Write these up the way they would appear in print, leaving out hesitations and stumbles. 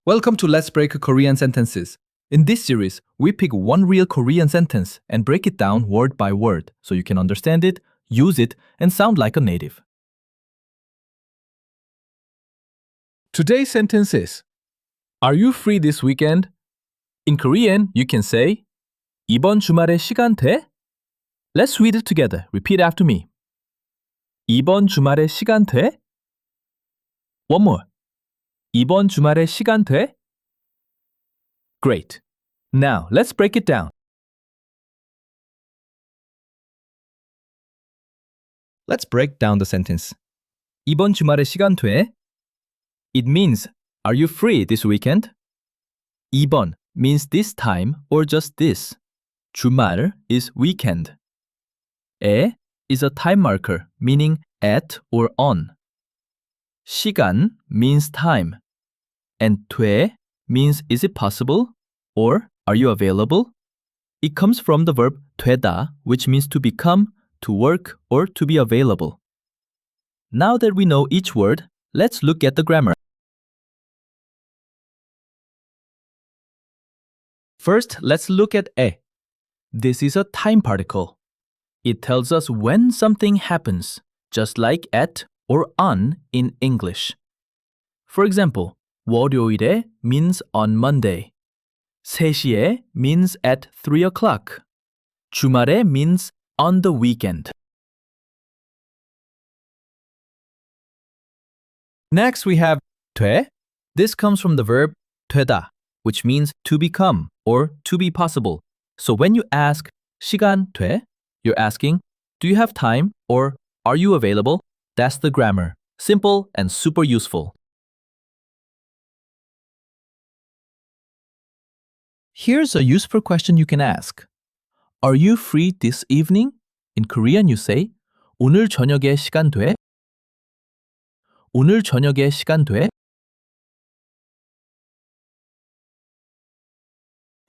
Welcome to Let's Break Korean Sentences. In this series, we pick one real Korean sentence and break it down word by word so you can understand it, use it, and sound like a native. Today's sentence is, Are you free this weekend? In Korean, you can say, 이번 주말에 시간 돼? Let's read it together. Repeat after me. 이번 주말에 시간 돼? One more. 이번 주말에 시간 돼? Great. Now, let's break it down. Let's break down the sentence. 이번 주말에 시간 돼? It means, are you free this weekend? 이번 means this time or just this. 주말 is weekend. 에 is a time marker, meaning at or on. 시간 means time. And 돼 means is it possible or are you available? It comes from the verb 되다, which means to become, to work, or to be available. Now that we know each word, let's look at the grammar. First, let's look at 에. This is a time particle. It tells us when something happens, just like at or on in English. For example, 월요일에 means on Monday. 3시에 means at 3 o'clock. 주말에 means on the weekend. Next, we have 돼. This comes from the verb 되다, which means to become or to be possible. So when you ask 시간 돼, you're asking, do you have time or are you available? That's the grammar. Simple and super useful. Here's a useful question you can ask. Are you free this evening? In Korean, you say, 오늘 저녁에 시간 돼? 오늘 저녁에 시간 돼?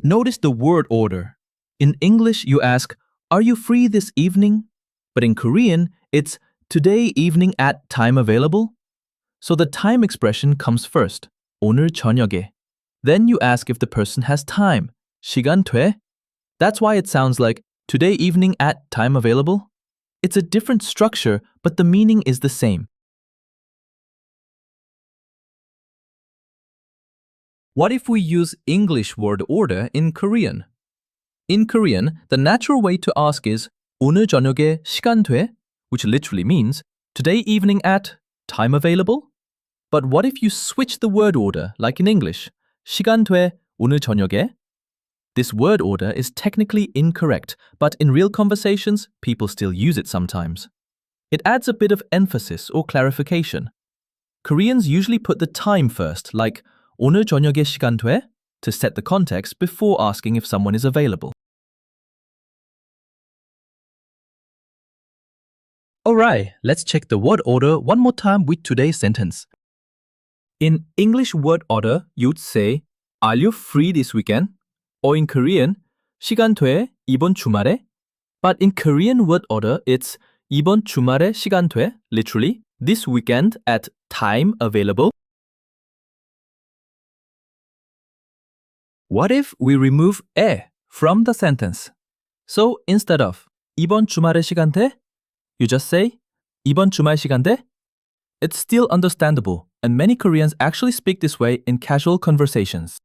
Notice the word order. In English, you ask, are you free this evening? But in Korean, it's today evening at time available? So the time expression comes first, 오늘 저녁에. Then you ask if the person has time, 시간 돼? That's why it sounds like today evening at time available. It's a different structure, but the meaning is the same. What if we use English word order in Korean? In Korean, the natural way to ask is 오늘 저녁에 시간 돼? Which literally means today evening at time available? But what if you switch the word order like in English? 시간 돼 오늘 저녁에? This word order is technically incorrect, but in real conversations, people still use it sometimes. It adds a bit of emphasis or clarification. Koreans usually put the time first, like 오늘 저녁에 시간 돼? To set the context before asking if someone is available. Alright, let's check the word order one more time with today's sentence. In English word order, you'd say, Are you free this weekend? Or in Korean, 시간 돼 이번 주말에? But in Korean word order, it's 이번 주말에 시간 돼? Literally, this weekend at time available. What if we remove 에 from the sentence? So instead of 이번 주말에 시간 돼? You just say 이번 주말 시간 돼? It's still understandable, and many Koreans actually speak this way in casual conversations.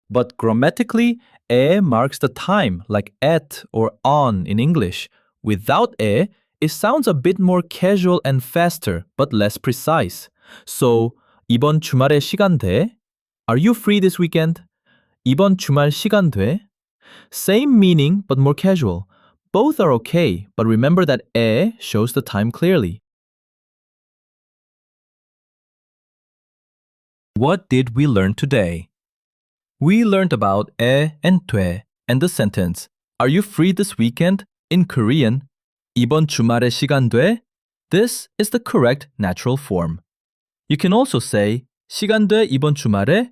But grammatically, 에 marks the time, like at or on in English. Without 에, it sounds a bit more casual and faster, but less precise. So, 이번 주말에 시간 돼? Are you free this weekend? 이번 주말 시간 돼? Same meaning, but more casual. Both are okay, but remember that 에 shows the time clearly. What did we learn today? We learned about 에 and 돼 and the sentence, Are you free this weekend? In Korean, 이번 주말에 시간 돼? This is the correct natural form. You can also say, 시간 돼 이번 주말에?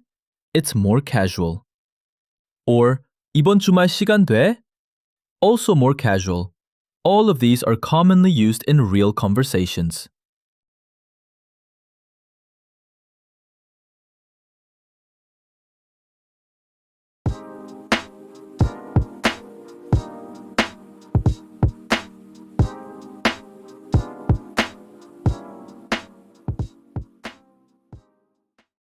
It's more casual. Or, 이번 주말 시간 돼? Also more casual. All of these are commonly used in real conversations.